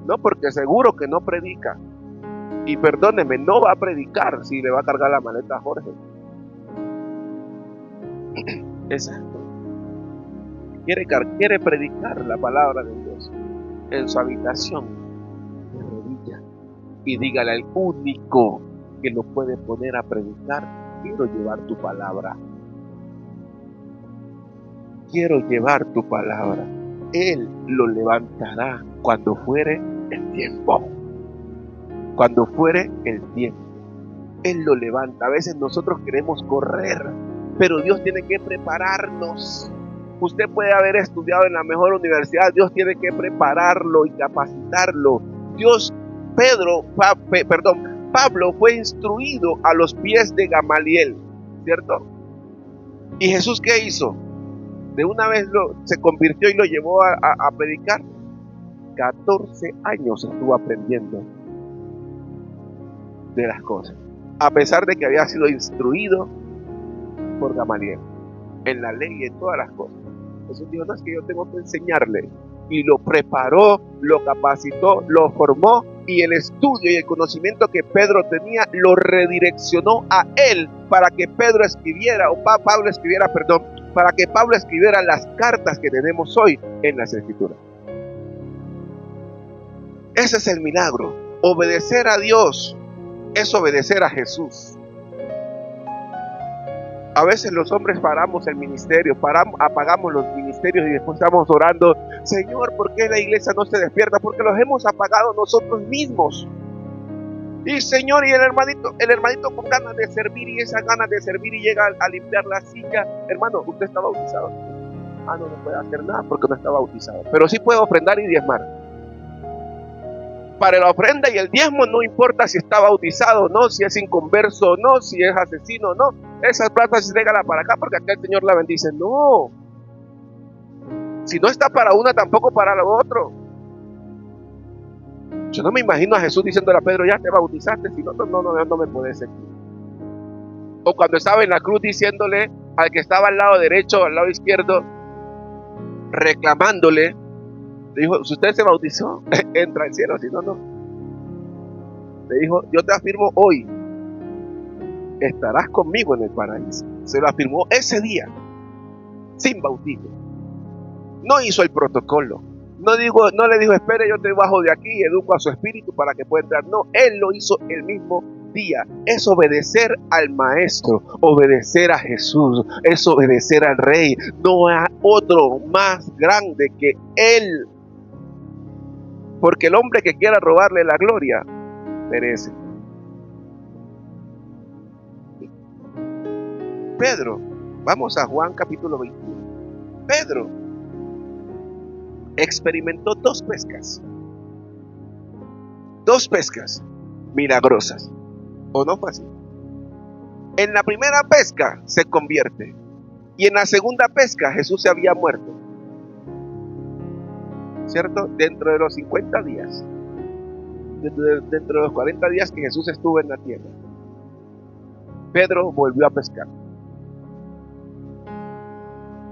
No, porque seguro que no predica. Y perdóneme, no va a predicar si le va a cargar la maleta a Jorge. Exacto. Quiere predicar la palabra de Dios en su habitación, de rodillas, y dígale al único que lo puede poner a predicar: quiero llevar tu palabra. Quiero llevar tu palabra. Él lo levantará cuando fuere el tiempo. Cuando fuere el tiempo. Él lo levanta. A veces nosotros queremos correr, pero Dios tiene que prepararnos. Usted puede haber estudiado en la mejor universidad, Dios tiene que prepararlo y capacitarlo. Pablo fue instruido a los pies de Gamaliel, ¿cierto? ¿Y Jesús qué hizo? De una vez se convirtió y lo llevó a predicar. 14 años estuvo aprendiendo de las cosas, a pesar de que había sido instruido por Gamaliel en la ley y en todas las cosas. Jesús dijo: no, es que yo tengo que enseñarle. Y lo preparó, lo capacitó, lo formó, y el estudio y el conocimiento que Pedro tenía lo redireccionó a él para que Pablo escribiera las cartas que tenemos hoy en las Escrituras. Ese es el milagro. Obedecer a Dios es obedecer a Jesús. A veces los hombres paramos el ministerio, apagamos los ministerios y después estamos orando: Señor, ¿por qué la iglesia no se despierta? Porque los hemos apagado nosotros mismos. Y Señor, y el hermanito con ganas de servir, y esas ganas de servir, y llega a limpiar la silla. Hermano, usted está bautizado. No puede hacer nada porque no está bautizado. Pero sí puede ofrendar y diezmar. Para la ofrenda y el diezmo no importa si está bautizado o no, si es inconverso o no, si es asesino o no. Esas platas régala para acá porque acá el Señor la bendice. No. Si no está para una, tampoco para lo otro. Yo no me imagino a Jesús diciéndole a Pedro: ya te bautizaste, si no me puedes seguir. O cuando estaba en la cruz diciéndole al que estaba al lado derecho o al lado izquierdo, reclamándole, le dijo: si usted se bautizó, entra al cielo, si no. Le dijo: yo te afirmo hoy, estarás conmigo en el paraíso. Se lo afirmó ese día, sin bautismo. No hizo el protocolo. No le dijo: espere, yo te bajo de aquí y educo a su espíritu para que pueda entrar. No, él lo hizo el mismo día. Es obedecer al maestro, obedecer a Jesús, es obedecer al Rey. No hay otro más grande que él. Porque el hombre que quiera robarle la gloria perece. Pedro, vamos a Juan capítulo 21. Pedro experimentó dos pescas milagrosas. ¿O no fue así? En la primera pesca se convierte, y en la segunda pesca Jesús se había muerto. ¿cierto? Dentro de los 50 días, dentro de los 40 días que Jesús estuvo en la tierra, Pedro volvió a pescar.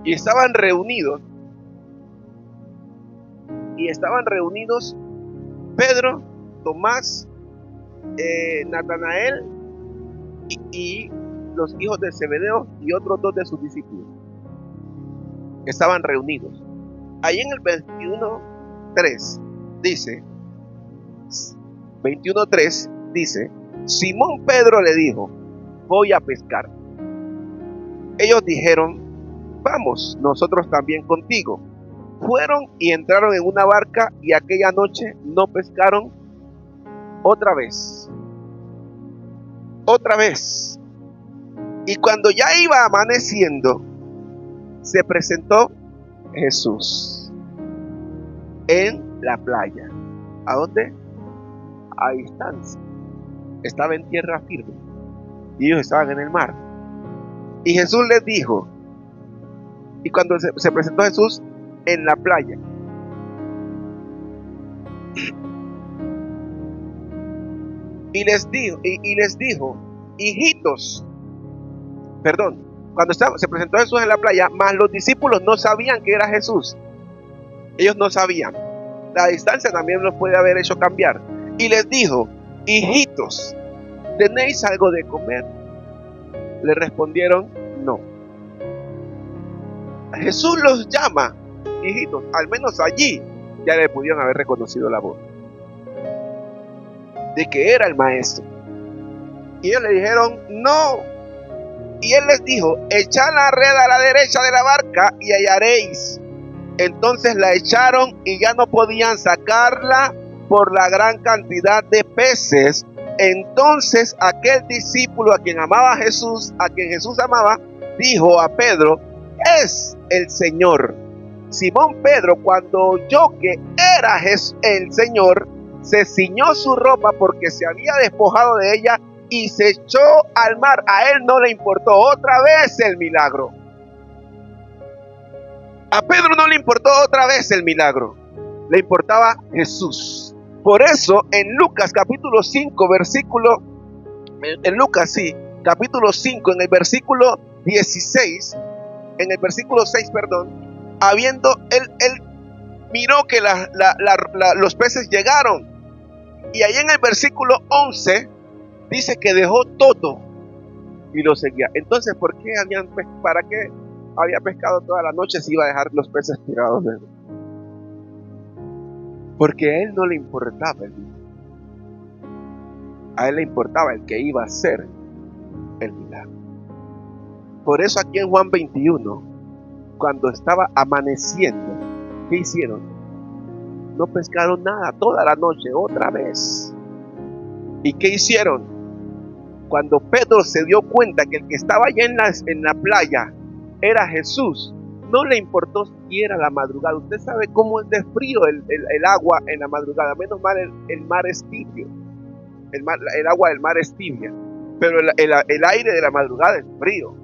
Y estaban reunidos Pedro, Tomás, Natanael y los hijos de Zebedeo y otros 2 de sus discípulos. Estaban reunidos. Ahí en el 21:3 dice, 21:3 dice, Simón Pedro le dijo, voy a pescar. Ellos dijeron, vamos, nosotros también contigo. Fueron y entraron en una barca y aquella noche no pescaron otra vez. Y cuando ya iba amaneciendo, se presentó Jesús en la playa. ¿A dónde? A distancia. Estaba en tierra firme y ellos estaban en el mar. Y Jesús les dijo, y cuando se presentó Jesús en la playa, y les dijo, hijitos, cuando se presentó Jesús en la playa, mas los discípulos no sabían que era Jesús. Ellos no sabían. La distancia también los puede haber hecho cambiar. Y les dijo, hijitos, ¿tenéis algo de comer? Le respondieron, no. Jesús los llama hijitos. Al menos allí ya le pudieron haber reconocido la voz de que era el maestro. Y ellos le dijeron, no. Y él les dijo, echad la red a la derecha de la barca y hallaréis. Entonces la echaron y ya no podían sacarla por la gran cantidad de peces. Entonces aquel discípulo a quien amaba Jesús, a quien Jesús amaba, dijo a Pedro, es el Señor. Simón Pedro, cuando oyó que era el Señor, se ciñó su ropa porque se había despojado de ella y se echó al mar. A él no le importó otra vez el milagro. A Pedro no le importó otra vez el milagro. Le importaba Jesús. Por eso en Lucas capítulo 5, capítulo 5, en el versículo 16, en el versículo 6, habiendo él miró que los peces llegaron. Y ahí en el versículo 11 dice que dejó todo y lo seguía. Entonces, ¿para qué había pescado toda la noche si iba a dejar los peces tirados de él? Porque a él no le importaba el milagro. A él le importaba el que iba a hacer el milagro. Por eso aquí en Juan 21, cuando estaba amaneciendo, ¿qué hicieron? No pescaron nada toda la noche, otra vez. ¿Y qué hicieron? Cuando Pedro se dio cuenta que el que estaba allá en la playa era Jesús, no le importó si era la madrugada. Usted sabe cómo es de frío el agua en la madrugada. Menos mal el mar es tibio. El agua del mar es tibia. Pero el aire de la madrugada es frío.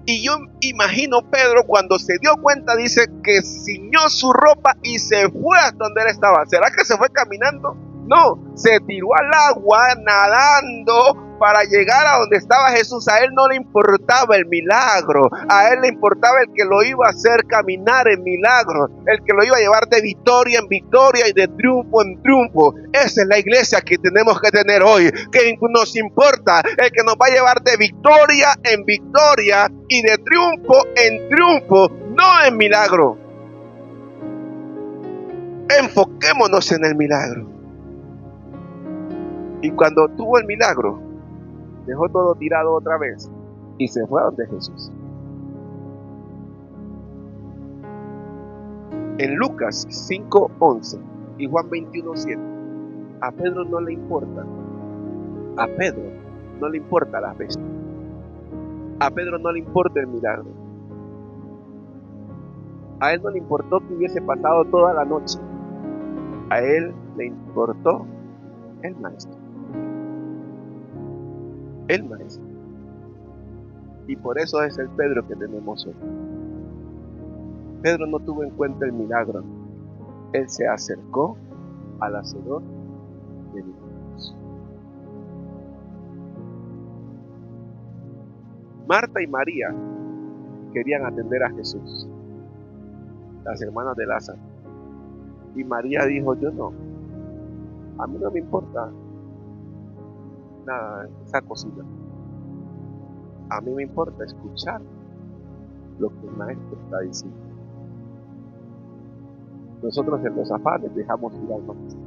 Y yo imagino Pedro cuando se dio cuenta, dice que ciñó su ropa y se fue hasta donde él estaba. ¿Será que se fue caminando? No, se tiró al agua nadando para llegar a donde estaba Jesús. A él no le importaba el milagro, a él le importaba el que lo iba a hacer caminar en milagros, el que lo iba a llevar de victoria en victoria y de triunfo en triunfo. Esa es la iglesia que tenemos que tener hoy, que nos importa el que nos va a llevar de victoria en victoria y de triunfo en triunfo, no en milagro. Enfoquémonos en el milagro. Y cuando tuvo el milagro, dejó todo tirado otra vez y se fue a donde Jesús. En Lucas 5:11 y Juan 21:7, a Pedro no le importa. A Pedro no le importa la pesca. A Pedro no le importa el milagro. A él no le importó que hubiese pasado toda la noche. A él le importó el maestro. El maestro. Y por eso es el Pedro que tenemos hoy. Pedro no tuvo en cuenta el milagro. Él se acercó al hacedor de milagros. Marta y María querían atender a Jesús, las hermanas de Lázaro. Y María dijo, yo no, a mí no me importa nada esa cocina. A mí me importa escuchar lo que el maestro está diciendo. Nosotros en los afanes dejamos ir al maestro.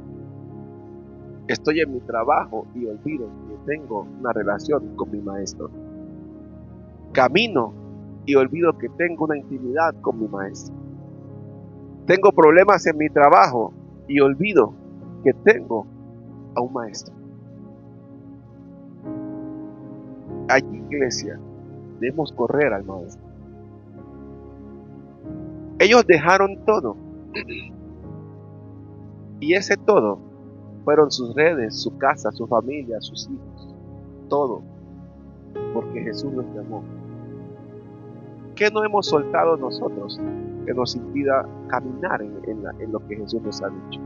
Estoy en mi trabajo y olvido que tengo una relación con mi maestro. Camino y olvido que tengo una intimidad con mi maestro. Tengo problemas en mi trabajo y olvido que tengo a un maestro. Allí, iglesia, debemos correr al maestro. Ellos dejaron todo. Y ese todo fueron sus redes, su casa, su familia, sus hijos. Todo. Porque Jesús los llamó. ¿Qué no hemos soltado nosotros que nos impida caminar en lo que Jesús nos ha dicho?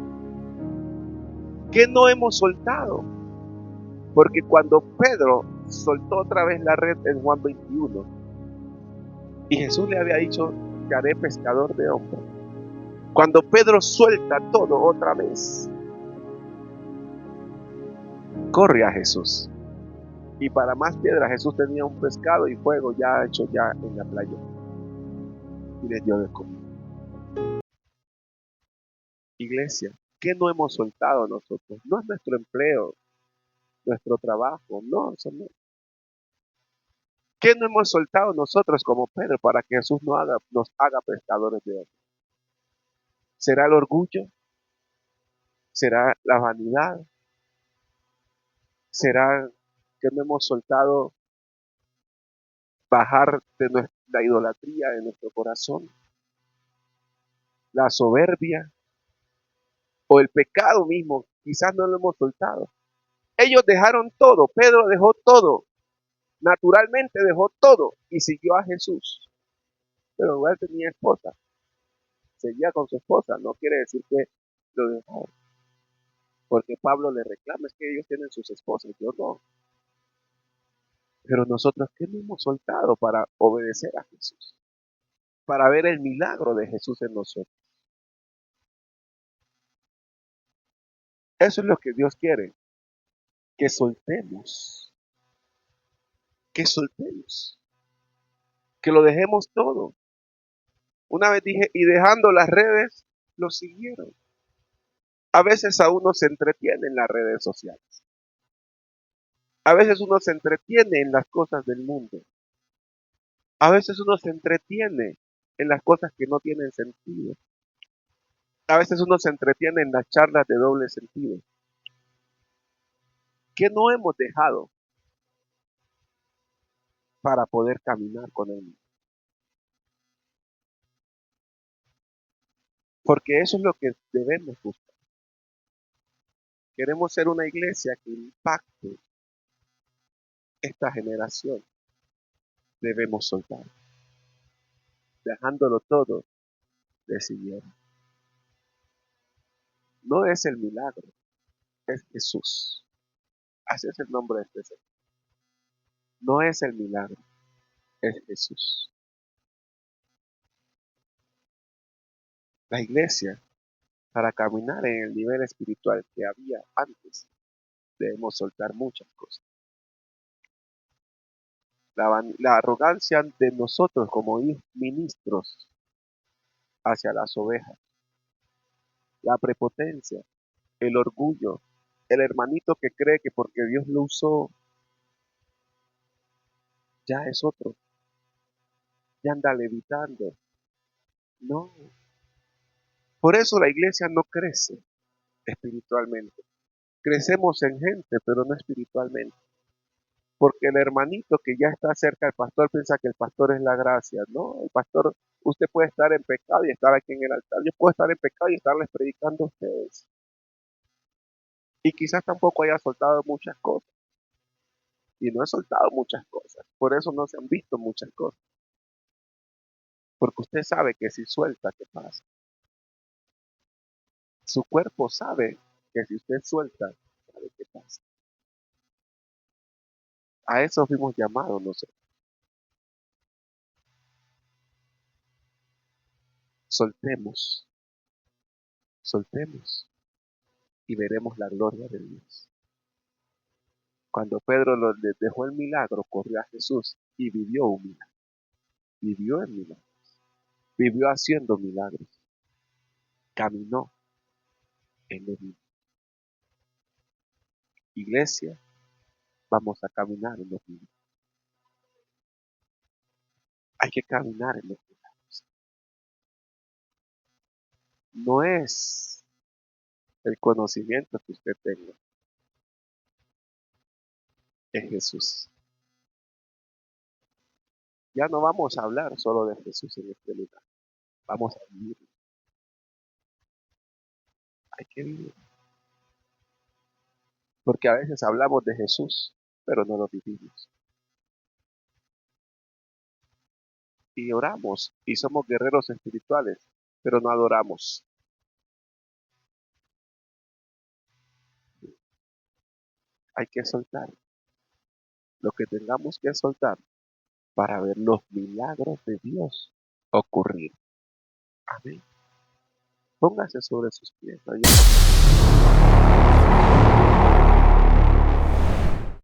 ¿Qué no hemos soltado? Porque cuando Pedro soltó otra vez la red en Juan 21 y Jesús le había dicho, te haré pescador de hombres. Cuando Pedro suelta todo otra vez, corre a Jesús. Y para más piedra, Jesús tenía un pescado y fuego ya hecho ya en la playa. Y les dio de comer. Iglesia, ¿qué no hemos soltado nosotros? No es nuestro empleo, nuestro trabajo, no, eso no. ¿Qué no hemos soltado nosotros como Pedro para que Jesús nos haga pescadores de hombres? ¿Será el orgullo? ¿Será la vanidad? ¿Será que no hemos soltado bajar de la idolatría de nuestro corazón? ¿La soberbia? ¿O el pecado mismo? Quizás no lo hemos soltado. Ellos dejaron todo, Pedro dejó todo, naturalmente dejó todo y siguió a Jesús. Pero igual tenía esposa, seguía con su esposa, no quiere decir que lo dejó. Porque Pablo le reclama, es que ellos tienen sus esposas, yo no. Pero nosotros, ¿qué no hemos soltado para obedecer a Jesús? Para ver el milagro de Jesús en nosotros. Eso es lo que Dios quiere, que soltemos, que soltemos, que lo dejemos todo. Una vez dije, y dejando las redes, lo siguieron. A veces a uno se entretiene en las redes sociales. A veces uno se entretiene en las cosas del mundo. A veces uno se entretiene en las cosas que no tienen sentido. A veces uno se entretiene en las charlas de doble sentido. ¿Qué no hemos dejado para poder caminar con Él? Porque eso es lo que debemos buscar. Queremos ser una iglesia que impacte esta generación. Debemos soltar. Dejándolo todo, decidieron. No es el milagro, es Jesús. Así es el nombre de este Señor. No es el milagro, es Jesús. La iglesia, para caminar en el nivel espiritual que había antes, debemos soltar muchas cosas. La arrogancia de nosotros como ministros hacia las ovejas, la prepotencia, el orgullo, el hermanito que cree que porque Dios lo usó, ya es otro, ya anda levitando. No, por eso la iglesia no crece espiritualmente. Crecemos en gente, pero no espiritualmente. Porque el hermanito que ya está cerca del pastor piensa que el pastor es la gracia. No, el pastor, usted puede estar en pecado y estar aquí en el altar. Yo puedo estar en pecado y estarles predicando a ustedes. Y quizás tampoco haya soltado muchas cosas. Y no he soltado muchas cosas. Por eso no se han visto muchas cosas. Porque usted sabe que si suelta, ¿qué pasa? Su cuerpo sabe que si usted suelta, sabe qué pasa. A eso fuimos llamados nosotros. Soltemos, soltemos y veremos la gloria de Dios. Cuando Pedro le dejó el milagro, corrió a Jesús y vivió un milagro. Vivió el milagro. Vivió haciendo milagros. Caminó en el milagro. Iglesia, vamos a caminar en los milagros. Hay que caminar en los milagros. No es el conocimiento que usted tenga, es Jesús. Ya no vamos a hablar solo de Jesús en este lugar. Vamos a vivir. Hay que vivir. Porque a veces hablamos de Jesús, pero no lo vivimos. Y oramos y somos guerreros espirituales, pero no adoramos. Hay que soltar lo que tengamos que soltar para ver los milagros de Dios ocurrir. Amén. Póngase sobre sus pies. Ahí.